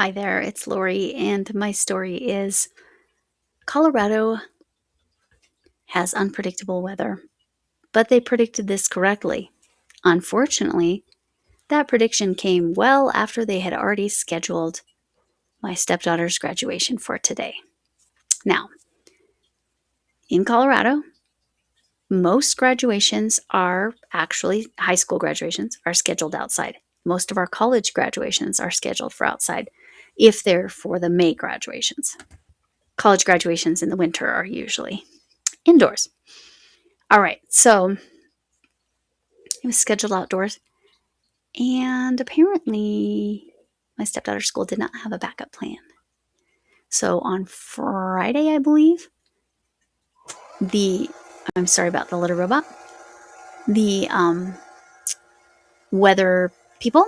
Hi there, it's Lori, and my story is Colorado has unpredictable weather, but they predicted this correctly. Unfortunately, that prediction came well after they had already scheduled my stepdaughter's graduation for today. Now, in Colorado, most graduations are actually, high school graduations are scheduled outside. Most of our college graduations are scheduled for outside if they're for the May graduations. College graduations in the winter are usually indoors. All right, so it was scheduled outdoors, and apparently my stepdaughter's school did not have a backup plan. So on Friday, I believe, I'm sorry about the little robot, the weather people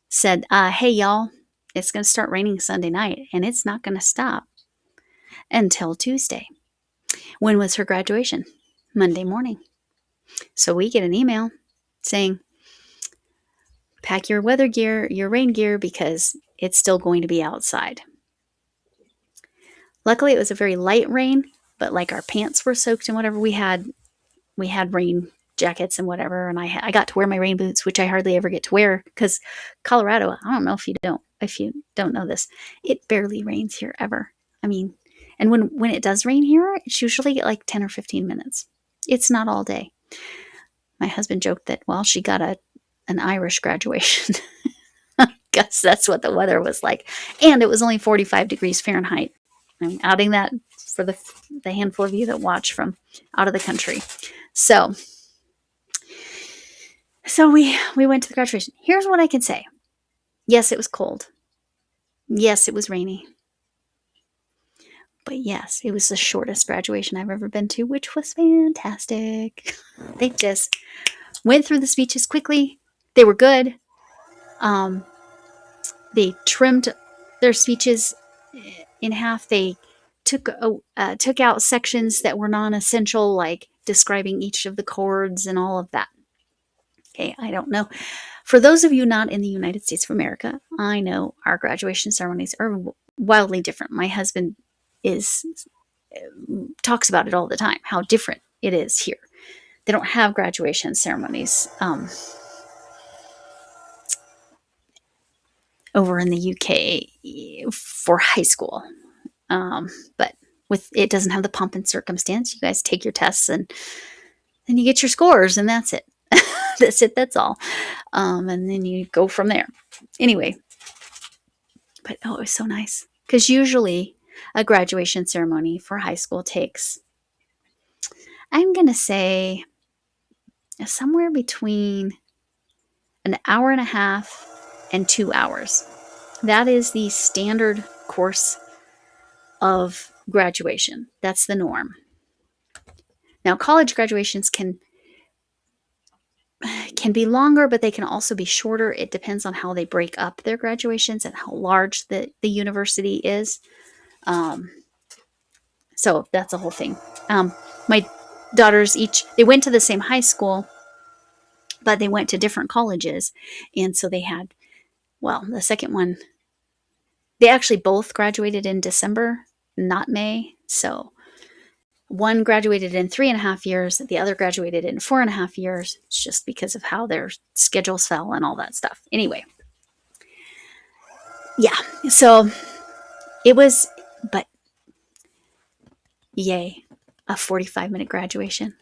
said, hey, y'all, it's going to start raining Sunday night, and it's not going to stop until Tuesday. When was her graduation? Monday morning. So we get an email saying, pack your weather gear, your rain gear, because it's still going to be outside. Luckily, it was a very light rain, but like our pants were soaked and whatever. We had rain jackets and whatever, and I got to wear my rain boots, which I hardly ever get to wear because Colorado. I don't know if you don't know this, it barely rains here ever. I mean, and when it does rain here, it's usually like 10 or 15 minutes. It's not all day. My husband joked that, well, she got an Irish graduation. I guess that's what the weather was like, and it was only 45 degrees Fahrenheit. I'm adding that for the handful of you that watch from out of the country. So we went to the graduation. Here's what I can say. Yes, it was cold. Yes, it was rainy. But yes, it was the shortest graduation I've ever been to, which was fantastic. They just went through the speeches quickly. They were good. They trimmed their speeches in half. They took out sections that were non-essential, like describing each of the chords and all of that. Okay, I don't know. For those of you not in the United States of America, I know our graduation ceremonies are wildly different. My husband talks about it all the time, how different it is here. They don't have graduation ceremonies over in the UK for high school. But it doesn't have the pomp and circumstance. You guys take your tests and then you get your scores, and that's it. That's all. And then you go from there. Anyway, but it was so nice, because usually a graduation ceremony for high school takes, I'm going to say, somewhere between an hour and a half and 2 hours. That is the standard course of graduation. That's the norm. Now, college graduations can be longer, but they can also be shorter. It depends on how they break up their graduations and how large the university is. So that's a whole thing. My daughters they went to the same high school, but they went to different colleges. And so they had, the second one, they actually both graduated in December, not May. So one graduated in 3.5 years. The other graduated in 4.5 years. It's just because of how their schedules fell and all that stuff. Anyway. Yeah. So it was, but yay, a 45-minute graduation.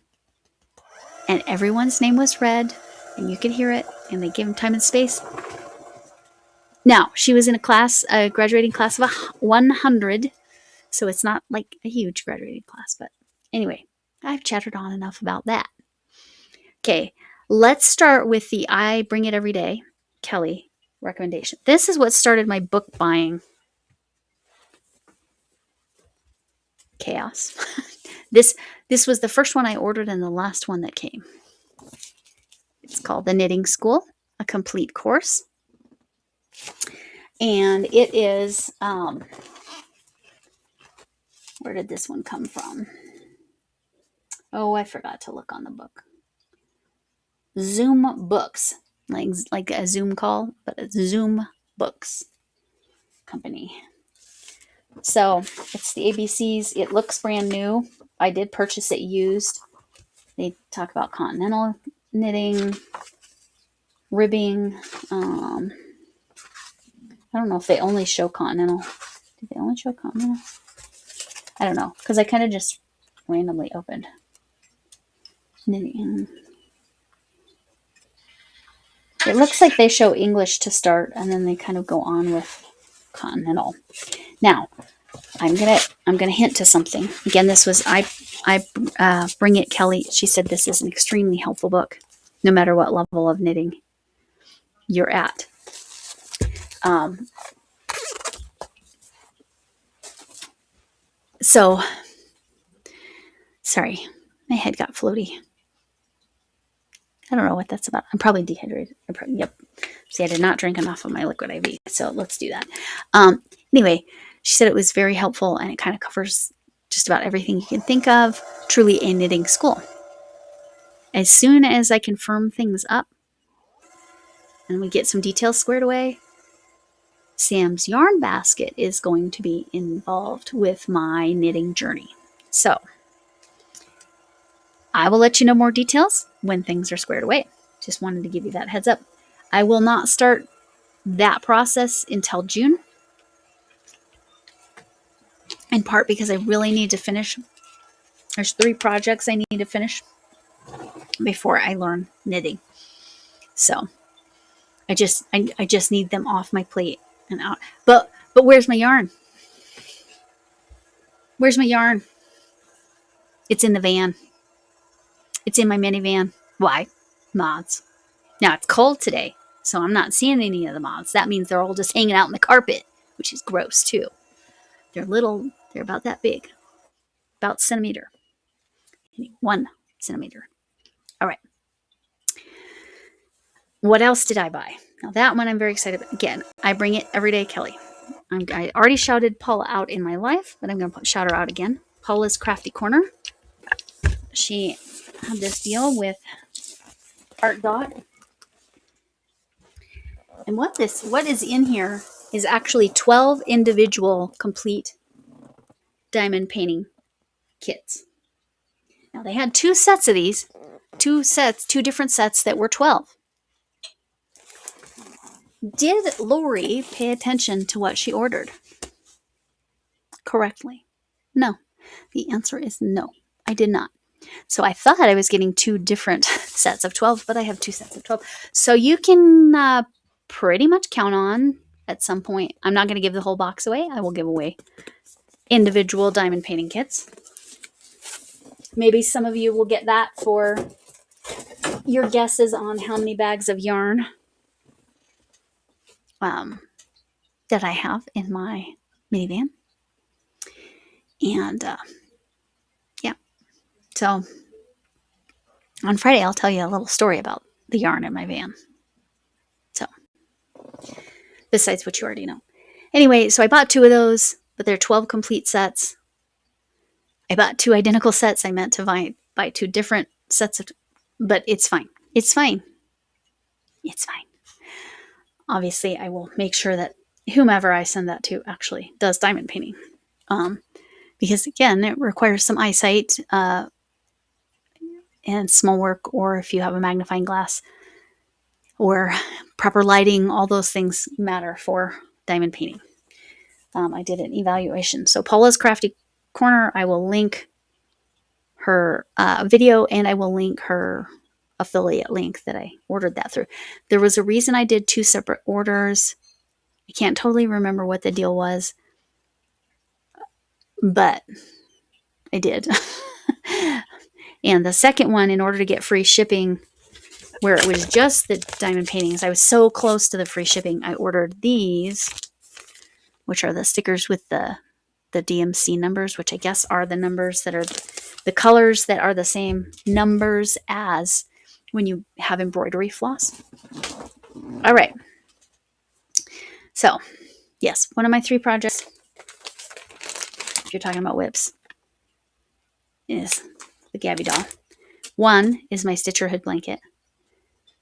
And everyone's name was read, and you could hear it, and they gave them time and space. Now, she was in a graduating class of 100, so it's not like a huge graduating class, but anyway, I've chattered on enough about that. Okay, let's start with the I Bring It Every Day, Kelly recommendation. This is what started my book buying chaos. This was the first one I ordered and the last one that came. It's called The Knitting School, a complete course. And it is, where did this one come from? Oh, I forgot to look on the book. Zoom Books, like a Zoom call, but it's Zoom Books. company. So it's the ABCs. It looks brand new. I did purchase it used. They talk about continental knitting, ribbing. I don't know if they only show continental. Did they only show continental? I don't know, because I kind of just randomly opened knitting. It looks like they show English to start, and then they kind of go on with continental. Now, I'm gonna hint to something. Again, this was I Bring It Kelly. She said this is an extremely helpful book, no matter what level of knitting you're at. So, sorry, my head got floaty. I don't know what that's about. I'm probably dehydrated. Yep. See, I did not drink enough of my liquid IV, so let's do that. Anyway, she said it was very helpful, and it kind of covers just about everything you can think of. Truly a knitting school. As soon as I can firm things up and we get some details squared away, Sam's yarn basket is going to be involved with my knitting journey. So I will let you know more details when things are squared away. Just wanted to give you that heads up. I will not start that process until June, in part because I really need to finish. There's 3 projects I need to finish before I learn knitting. So I just need them off my plate and out. But where's my yarn? Where's my yarn? It's in the van. It's in my minivan. Why? Moths. Now it's cold today, so I'm not seeing any of the moths. That means they're all just hanging out in the carpet, which is gross too. They're little. They're about that big. About centimeter. 1 centimeter. All right. What else did I buy? Now that one I'm very excited about. Again, I Bring It Every Day, Kelly. I already shouted Paula out in my life, but I'm going to shout her out again. Paula's Crafty Corner. She had this deal with Artdot. And what is in here is actually 12 individual complete diamond painting kits. Now they had 2 sets of these, 2 different sets that were 12. Did Lori pay attention to what she ordered correctly? No. The answer is no. I did not. So I thought I was getting 2 different sets of 12, but I have 2 sets of 12. So you can pretty much count on at some point. I'm not going to give the whole box away. I will give away individual diamond painting kits. Maybe some of you will get that for your guesses on how many bags of yarn that I have in my minivan. And yeah, so on Friday I'll tell you a little story about the yarn in my van. So besides what you already know. Anyway, so I bought 2 of those, but they're 12 complete sets. I bought 2 identical sets. I meant to buy 2 different sets of, but it's fine. It's fine. It's fine. Obviously, I will make sure that whomever I send that to actually does diamond painting. Because again, it requires some eyesight and small work, or if you have a magnifying glass or proper lighting, all those things matter for diamond painting. I did an evaluation. So Paula's Crafty Corner, I will link her video, and I will link her affiliate link that I ordered that through. There was a reason I did 2 separate orders. I can't totally remember what the deal was, but I did. And the second one, in order to get free shipping, where it was just the diamond paintings, I was so close to the free shipping, I ordered these, which are the stickers with the DMC numbers, which I guess are the numbers that are the colors that are the same numbers as when you have embroidery floss. All right. So, yes, one of my 3 projects, if you're talking about whips, is the Gabby doll. One is my Stitcherhood blanket,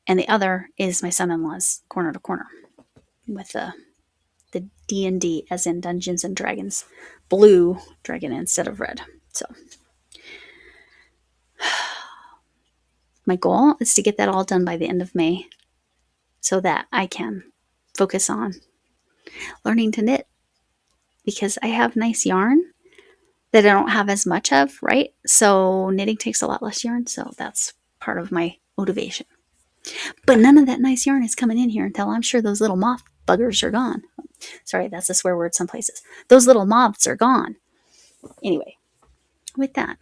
and the other is my son-in-law's corner to corner with the the D&D, as in Dungeons and Dragons, blue dragon instead of red. So my goal is to get that all done by the end of May so that I can focus on learning to knit, because I have nice yarn that I don't have as much of, right? So knitting takes a lot less yarn, so that's part of my motivation. But none of that nice yarn is coming in here until I'm sure those little moth buggers are gone. Sorry, that's a swear word some places. Those little moths are gone. Anyway, with that,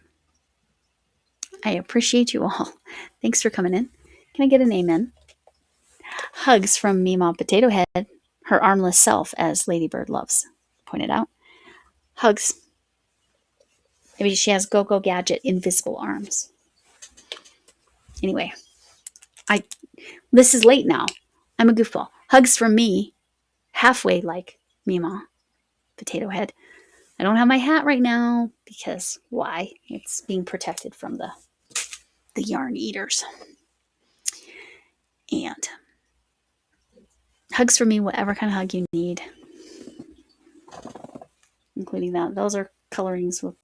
I appreciate you all. Thanks for coming in. Can I get an amen? Hugs from Meemaw Potato Head, her armless self, as Ladybird loves pointed out. Hugs. Maybe she has Go-Go Gadget invisible arms. Anyway, this is late now. I'm a goofball. Hugs from me, halfway like Meemaw Potato Head. I don't have my hat right now because why? It's being protected from the yarn eaters. And hugs for me, whatever kind of hug you need, including that. Those are colorings with